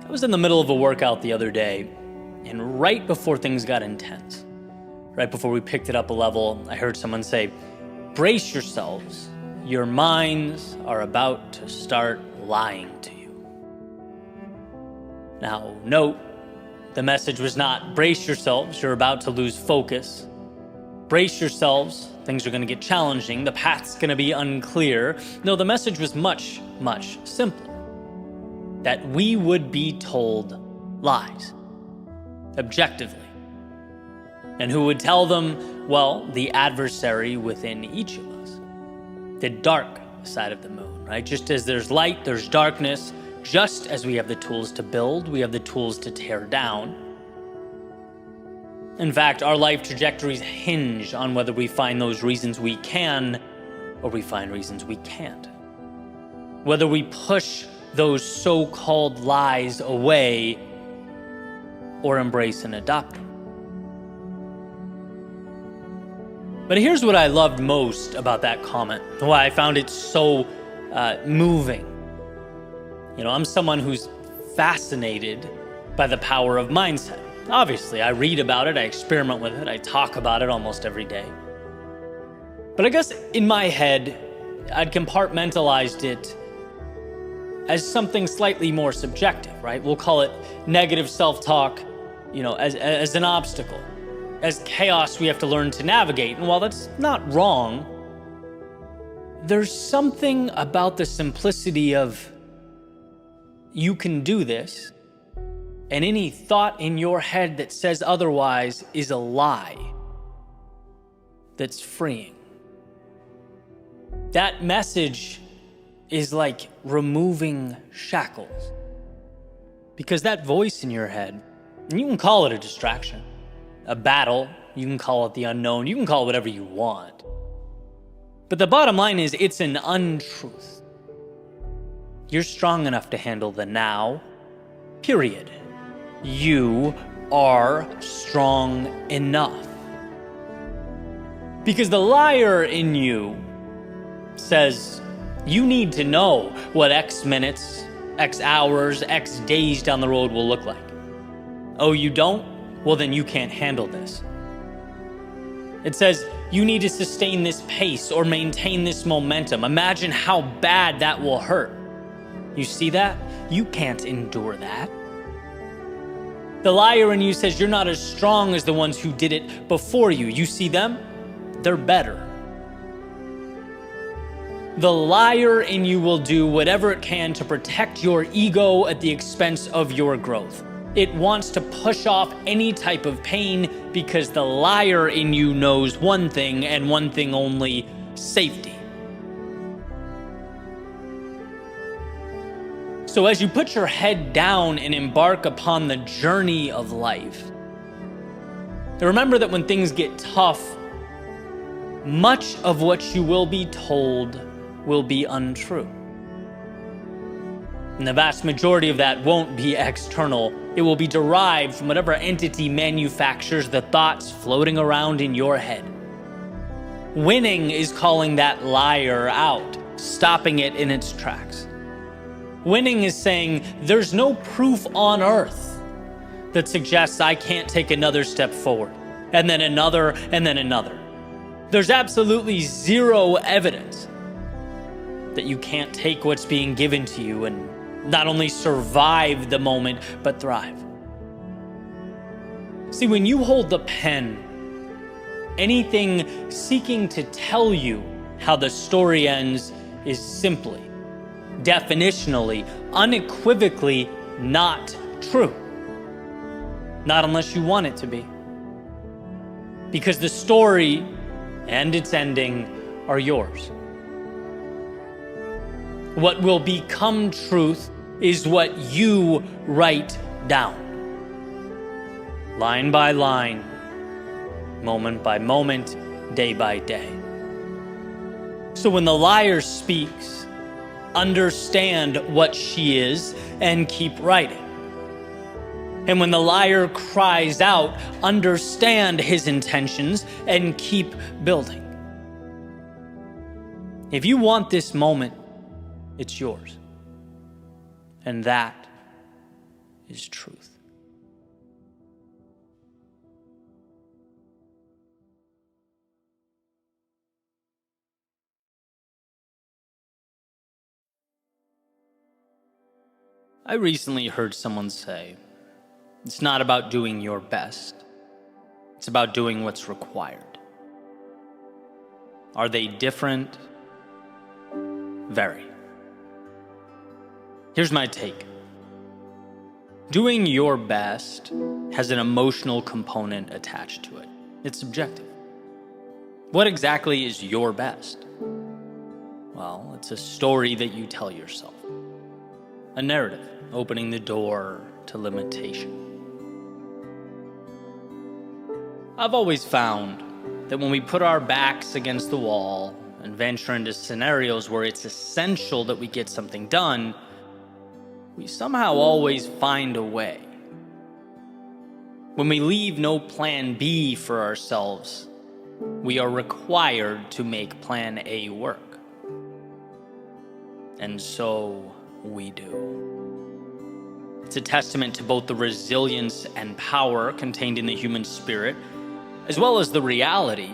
I was in the middle of a workout the other day, and right before things got intense, right before we picked it up a level, I heard someone say, "Brace yourselves. Your minds are about to start lying to you." Now, note, the message was not, "Brace yourselves, you're about to lose focus. Brace yourselves, things are going to get challenging, the path's going to be unclear." No, the message was much, much simpler. That we would be told lies, objectively. And who would tell them? Well, the adversary within each of us. The dark side of the moon, right? Just as there's light, there's darkness. Just as we have the tools to build, we have the tools to tear down. In fact, our life trajectories hinge on whether we find those reasons we can or we find reasons we can't. Whether we push those so-called lies away or embrace and adopt them. But here's what I loved most about that comment, why I found it so moving. I'm someone who's fascinated by the power of mindset. Obviously, I read about it, I experiment with it, I talk about it almost every day. But I guess in my head, I'd compartmentalized it as something slightly more subjective, right? We'll call it negative self-talk, as an obstacle, as chaos we have to learn to navigate. And while that's not wrong, there's something about the simplicity of you can do this, and any thought in your head that says otherwise is a lie that's freeing. That message is like removing shackles. Because that voice in your head, and you can call it a distraction, a battle, you can call it the unknown, you can call it whatever you want. But the bottom line is it's an untruth. You're strong enough to handle the now, period. You are strong enough. Because the liar in you says, you need to know what X minutes, X hours, X days down the road will look like. Oh, you don't? Well, then you can't handle this. It says you need to sustain this pace or maintain this momentum. Imagine how bad that will hurt. You see that? You can't endure that. The liar in you says you're not as strong as the ones who did it before you. You see them? They're better. The liar in you will do whatever it can to protect your ego at the expense of your growth. It wants to push off any type of pain because the liar in you knows one thing and one thing only: safety. So as you put your head down and embark upon the journey of life, remember that when things get tough, much of what you will be told will be untrue. And the vast majority of that won't be external. It will be derived from whatever entity manufactures the thoughts floating around in your head. Winning is calling that liar out, stopping it in its tracks. Winning is saying, there's no proof on earth that suggests I can't take another step forward, and then another, and then another. There's absolutely zero evidence that you can't take what's being given to you and not only survive the moment, but thrive. See, when you hold the pen, anything seeking to tell you how the story ends is simply, definitionally, unequivocally not true. Not unless you want it to be. Because the story and its ending are yours. What will become truth is what you write down. Line by line, moment by moment, day by day. So when the liar speaks, understand what she is and keep writing. And when the liar cries out, understand his intentions and keep building. If you want this moment, it's yours. And that is truth. I recently heard someone say, it's not about doing your best, it's about doing what's required. Are they different? Very. Here's my take. Doing your best has an emotional component attached to it. It's subjective. What exactly is your best? Well, it's a story that you tell yourself. A narrative opening the door to limitation. I've always found that when we put our backs against the wall and venture into scenarios where it's essential that we get something done, we somehow always find a way. When we leave no plan B for ourselves, we are required to make plan A work. And so we do. It's a testament to both the resilience and power contained in the human spirit, as well as the reality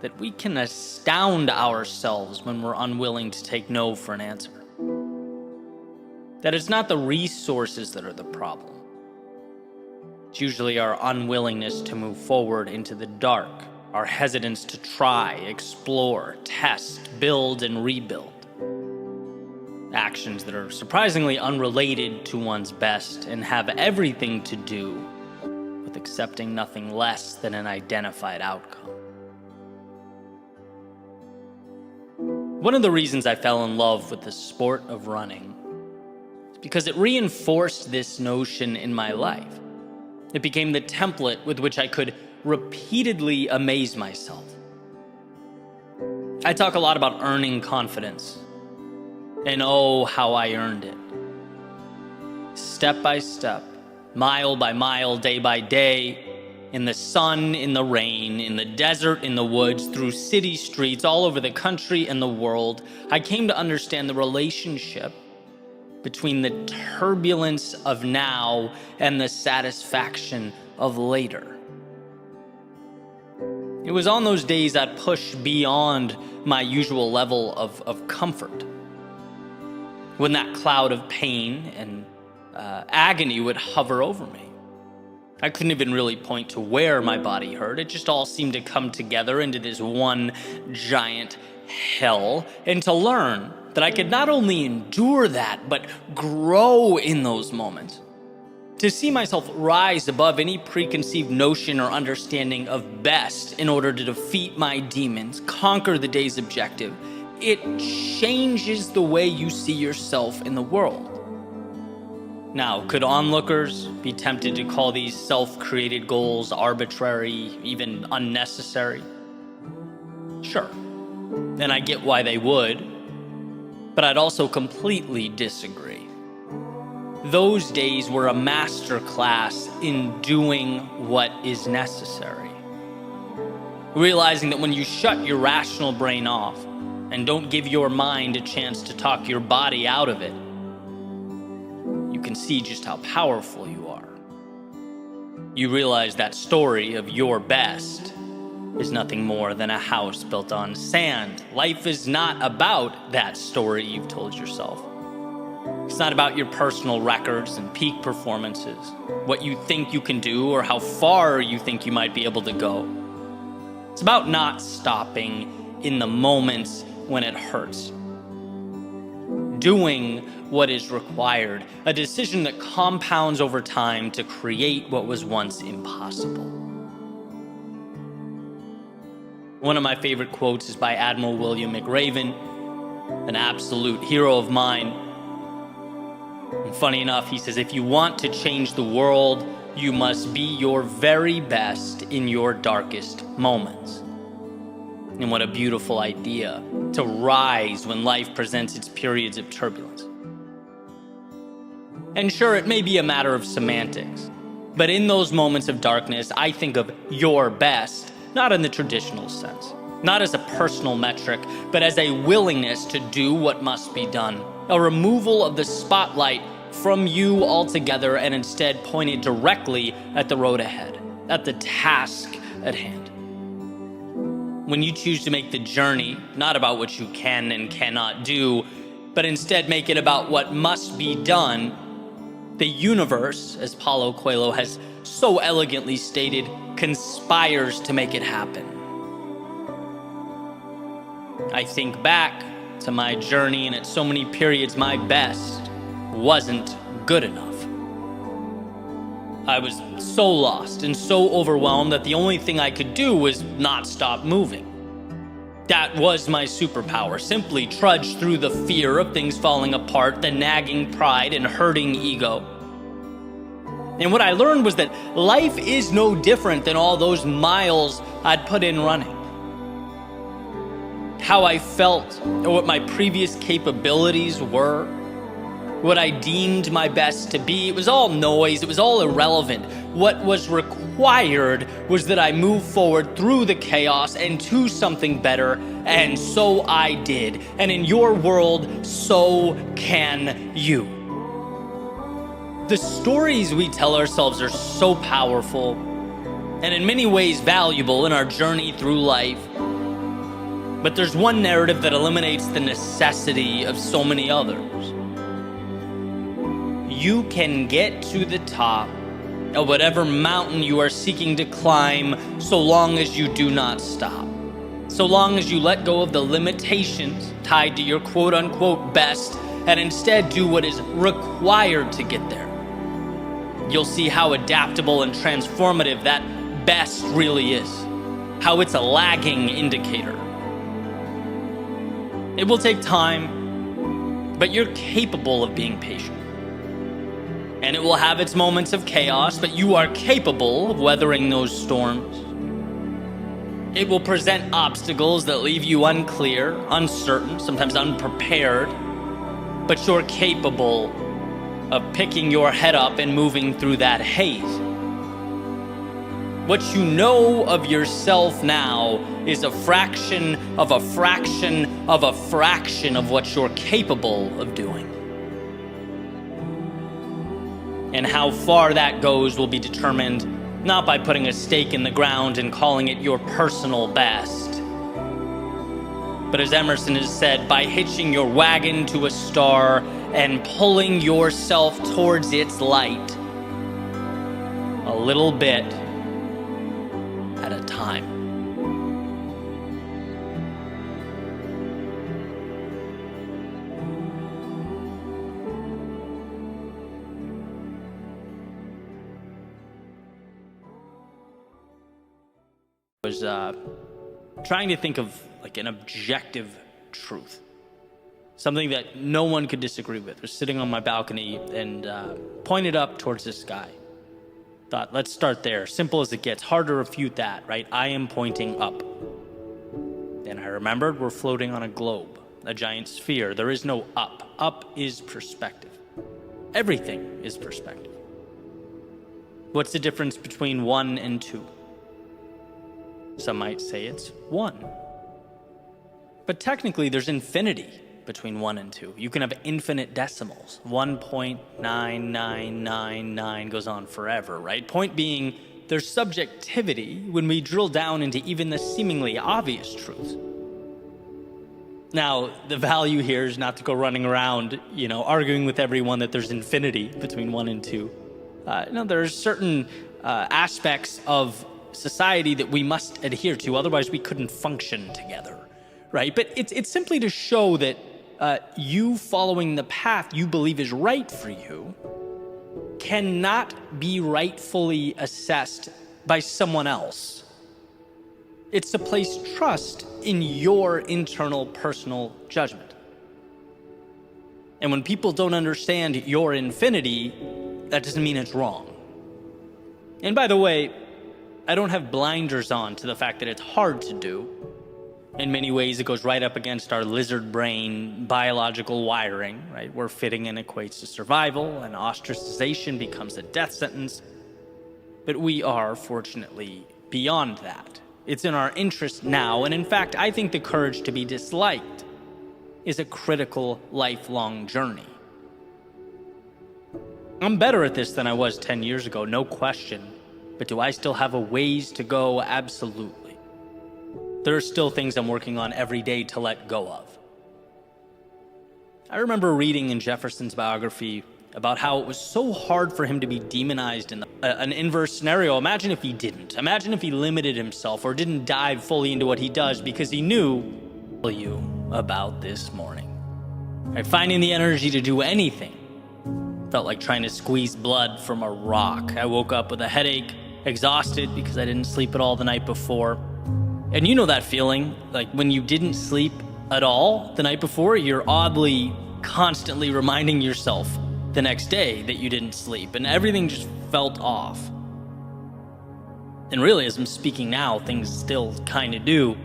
that we can astound ourselves when we're unwilling to take no for an answer. That it's not the resources that are the problem. It's usually our unwillingness to move forward into the dark, our hesitance to try, explore, test, build, and rebuild. Actions that are surprisingly unrelated to one's best and have everything to do with accepting nothing less than an identified outcome. One of the reasons I fell in love with the sport of running is because it reinforced this notion in my life. It became the template with which I could repeatedly amaze myself. I talk a lot about earning confidence. And oh, how I earned it. Step by step, mile by mile, day by day, in the sun, in the rain, in the desert, in the woods, through city streets, all over the country and the world, I came to understand the relationship between the turbulence of now and the satisfaction of later. It was on those days I'd push beyond my usual level of comfort, when that cloud of pain and agony would hover over me. I couldn't even really point to where my body hurt. It just all seemed to come together into this one giant hell, and to learn that I could not only endure that, but grow in those moments. To see myself rise above any preconceived notion or understanding of best in order to defeat my demons, conquer the day's objective, it changes the way you see yourself in the world. Now, could onlookers be tempted to call these self-created goals arbitrary, even unnecessary? Sure, and I get why they would, but I'd also completely disagree. Those days were a masterclass in doing what is necessary. Realizing that when you shut your rational brain off and don't give your mind a chance to talk your body out of it, you can see just how powerful you are. You realize that story of your best is nothing more than a house built on sand. Life is not about that story you've told yourself. It's not about your personal records and peak performances, what you think you can do or how far you think you might be able to go. It's about not stopping in the moments when it hurts. Doing what is required, a decision that compounds over time to create what was once impossible. One of my favorite quotes is by Admiral William McRaven, an absolute hero of mine. And funny enough, he says, if you want to change the world, you must be your very best in your darkest moments. And what a beautiful idea, to rise when life presents its periods of turbulence. And sure, it may be a matter of semantics, but in those moments of darkness, I think of your best, not in the traditional sense, not as a personal metric, but as a willingness to do what must be done, a removal of the spotlight from you altogether and instead point it directly at the road ahead, at the task at hand. When you choose to make the journey not about what you can and cannot do, but instead make it about what must be done, the universe, as Paulo Coelho has so elegantly stated, conspires to make it happen. I think back to my journey, and at so many periods my best wasn't good enough. I was so lost and so overwhelmed that the only thing I could do was not stop moving. That was my superpower, simply trudge through the fear of things falling apart, the nagging pride and hurting ego. And what I learned was that life is no different than all those miles I'd put in running. How I felt, or what my previous capabilities were, what I deemed my best to be, it was all noise, it was all irrelevant. What was required was that I move forward through the chaos and to something better, and so I did. And in your world, so can you. The stories we tell ourselves are so powerful, and in many ways valuable in our journey through life. But there's one narrative that eliminates the necessity of so many others. You can get to the top of whatever mountain you are seeking to climb so long as you do not stop. So long as you let go of the limitations tied to your quote-unquote best and instead do what is required to get there. You'll see how adaptable and transformative that best really is, how it's a lagging indicator. It will take time, but you're capable of being patient. And it will have its moments of chaos, but you are capable of weathering those storms. It will present obstacles that leave you unclear, uncertain, sometimes unprepared, but you're capable of picking your head up and moving through that haze. What you know of yourself now is a fraction of a fraction of a fraction of what you're capable of doing. And how far that goes will be determined not by putting a stake in the ground and calling it your personal best, but as Emerson has said, by hitching your wagon to a star and pulling yourself towards its light, a little bit at a time. I was trying to think of like an objective truth, something that no one could disagree with. I was sitting on my balcony and pointed up towards the sky. Thought, let's start there. Simple as it gets. Hard to refute that, right? I am pointing up. Then I remembered we're floating on a globe, a giant sphere. There is no up. Up is perspective. Everything is perspective. What's the difference between 1 and 2? Some might say it's 1. But technically, there's infinity between 1 and 2. You can have infinite decimals. 1.9999 goes on forever, right? Point being, there's subjectivity when we drill down into even the seemingly obvious truths. Now, the value here is not to go running around, arguing with everyone that there's infinity between 1 and 2. No, there are certain aspects of society that we must adhere to, otherwise we couldn't function together, right? But it's simply to show that you following the path you believe is right for you cannot be rightfully assessed by someone else. It's to place trust in your internal personal judgment. And when people don't understand your infinity, that doesn't mean it's wrong. And by the way, I don't have blinders on to the fact that it's hard to do. In many ways, it goes right up against our lizard brain biological wiring, right? Where fitting in equates to survival and ostracization becomes a death sentence. But we are, fortunately, beyond that. It's in our interest now, and in fact, I think the courage to be disliked is a critical lifelong journey. I'm better at this than I was 10 years ago, no question. But do I still have a ways to go? Absolutely. There are still things I'm working on every day to let go of. I remember reading in Jefferson's biography about how it was so hard for him to be demonized in an inverse scenario. Imagine if he didn't. Imagine if he limited himself or didn't dive fully into what he does because he knew you about this morning. Right? Finding the energy to do anything felt like trying to squeeze blood from a rock. I woke up with a headache, exhausted because I didn't sleep at all the night before. And you know that feeling, like when you didn't sleep at all the night before, you're oddly constantly reminding yourself the next day that you didn't sleep, and everything just felt off. And really, as I'm speaking now, things still kind of do.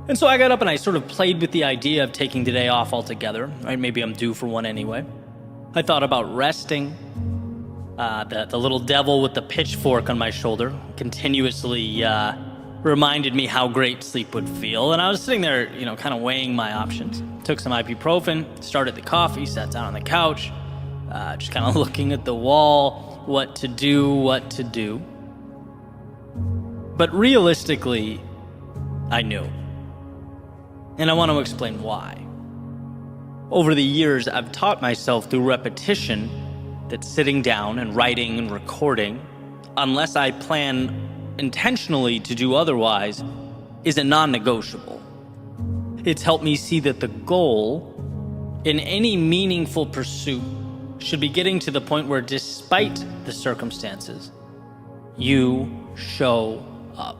And so I got up and I sort of played with the idea of taking the day off altogether. Right? Maybe I'm due for one anyway. I thought about resting. The little devil with the pitchfork on my shoulder continuously reminded me how great sleep would feel. And I was sitting there, kind of weighing my options. Took some ibuprofen, started the coffee, sat down on the couch, just kind of looking at the wall, what to do. But realistically, I knew. And I want to explain why. Over the years, I've taught myself through repetition that sitting down and writing and recording, unless I plan intentionally to do otherwise, is a non-negotiable. It's helped me see that the goal in any meaningful pursuit should be getting to the point where, despite the circumstances, you show up.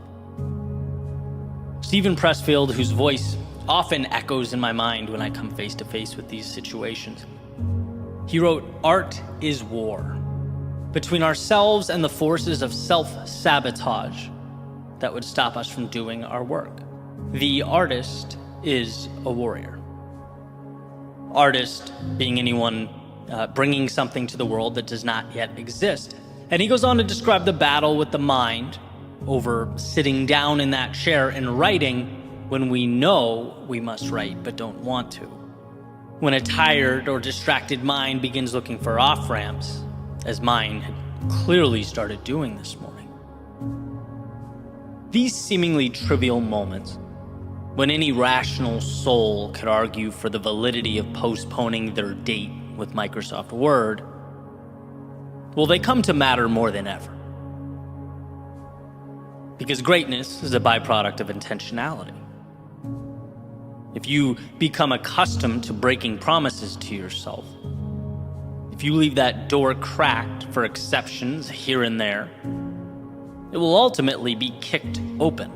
Stephen Pressfield, whose voice often echoes in my mind when I come face to face with these situations, he wrote, "Art is war between ourselves and the forces of self-sabotage that would stop us from doing our work. The artist is a warrior." Artist being anyone bringing something to the world that does not yet exist. And he goes on to describe the battle with the mind over sitting down in that chair and writing when we know we must write but don't want to. When a tired or distracted mind begins looking for off-ramps, as mine had clearly started doing this morning. These seemingly trivial moments, when any rational soul could argue for the validity of postponing their date with Microsoft Word, well, they come to matter more than ever. Because greatness is a byproduct of intentionality. If you become accustomed to breaking promises to yourself, if you leave that door cracked for exceptions here and there, it will ultimately be kicked open.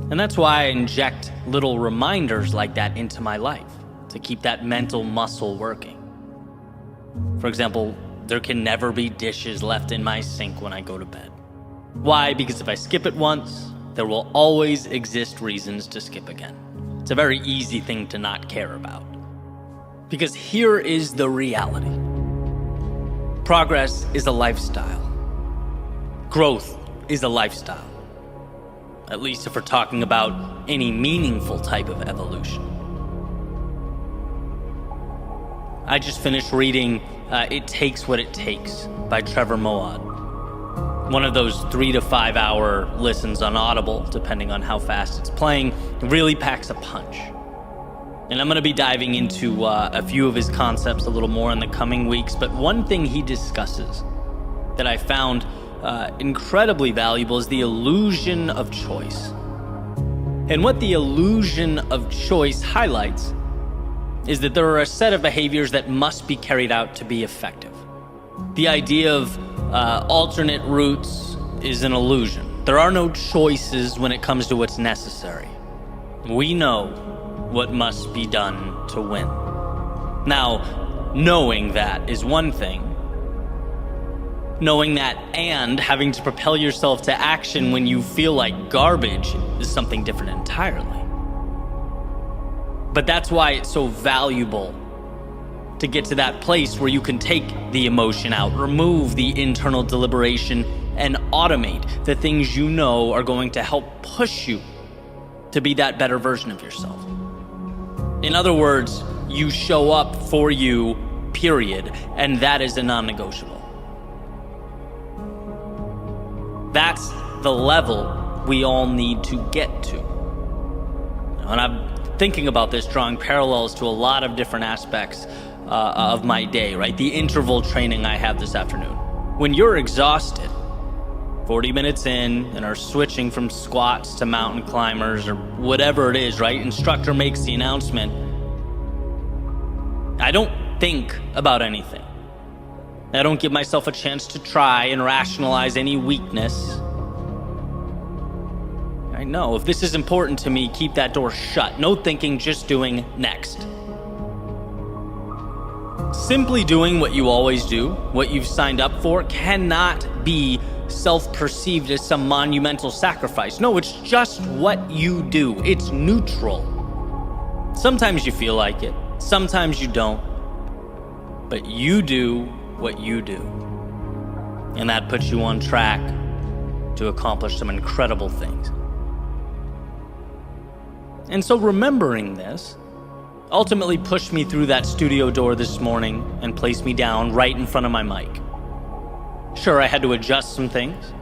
And that's why I inject little reminders like that into my life, to keep that mental muscle working. For example, there can never be dishes left in my sink when I go to bed. Why? Because if I skip it once, there will always exist reasons to skip again. It's a very easy thing to not care about. Because here is the reality. Progress is a lifestyle. Growth is a lifestyle. At least if we're talking about any meaningful type of evolution. I just finished reading It Takes What It Takes by Trevor Moawad. One of those 3 to 5 hour listens on Audible, depending on how fast it's playing. It really packs a punch. And I'm going to be diving into a few of his concepts a little more in the coming weeks. But one thing he discusses that I found incredibly valuable is the illusion of choice. And what the illusion of choice highlights is that there are a set of behaviors that must be carried out to be effective. The idea of alternate routes is an illusion. There are no choices when it comes to what's necessary. We know what must be done to win. Now, knowing that is one thing. Knowing that and having to propel yourself to action when you feel like garbage is something different entirely. But that's why it's so valuable to get to that place where you can take the emotion out, remove the internal deliberation, and automate the things you know are going to help push you to be that better version of yourself. In other words, you show up for you, period, and that is a non-negotiable. That's the level we all need to get to. And I'm thinking about this, drawing parallels to a lot of different aspects of my day, right? The interval training I have this afternoon. When you're exhausted, 40 minutes in, and are switching from squats to mountain climbers or whatever it is, right? Instructor makes the announcement. I don't think about anything. I don't give myself a chance to try and rationalize any weakness. I know, if this is important to me, keep that door shut. No thinking, just doing next. Simply doing what you always do, what you've signed up for, cannot be self-perceived as some monumental sacrifice. No, it's just what you do. It's neutral. Sometimes you feel like it, sometimes you don't. But you do what you do. And that puts you on track to accomplish some incredible things. And so remembering this ultimately pushed me through that studio door this morning and placed me down right in front of my mic. Sure, I had to adjust some things.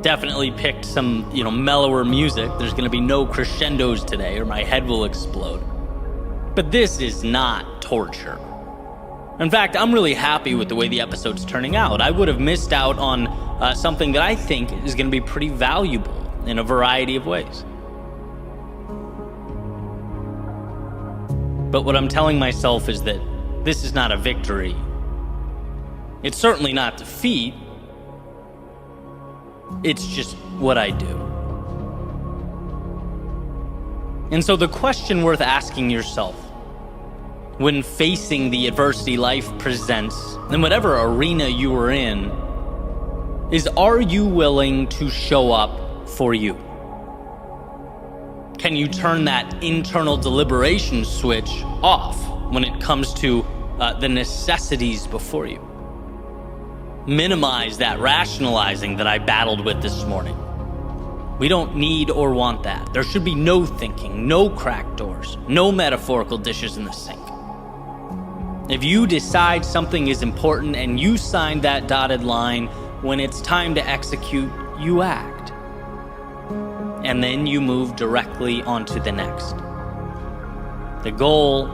Definitely picked some, mellower music. There's going to be no crescendos today or my head will explode. But this is not torture. In fact, I'm really happy with the way the episode's turning out. I would have missed out on something that I think is going to be pretty valuable in a variety of ways. But what I'm telling myself is that this is not a victory. It's certainly not defeat. It's just what I do. And so the question worth asking yourself when facing the adversity life presents, in whatever arena you are in, is, are you willing to show up for you? Can you turn that internal deliberation switch off when it comes to the necessities before you? Minimize that rationalizing that I battled with this morning. We don't need or want that. There should be no thinking, no cracked doors, no metaphorical dishes in the sink. If you decide something is important and you sign that dotted line, when it's time to execute, you act. And then you move directly onto the next. The goal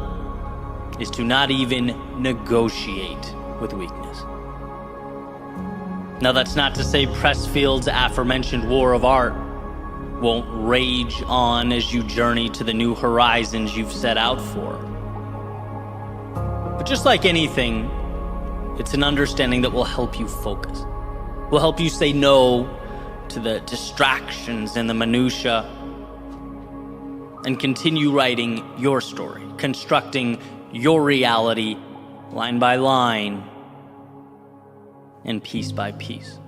is to not even negotiate with weakness. Now, that's not to say Pressfield's aforementioned war of art won't rage on as you journey to the new horizons you've set out for. But just like anything, it's an understanding that will help you focus, will help you say no to the distractions and the minutia, and continue writing your story, constructing your reality line by line and piece by piece.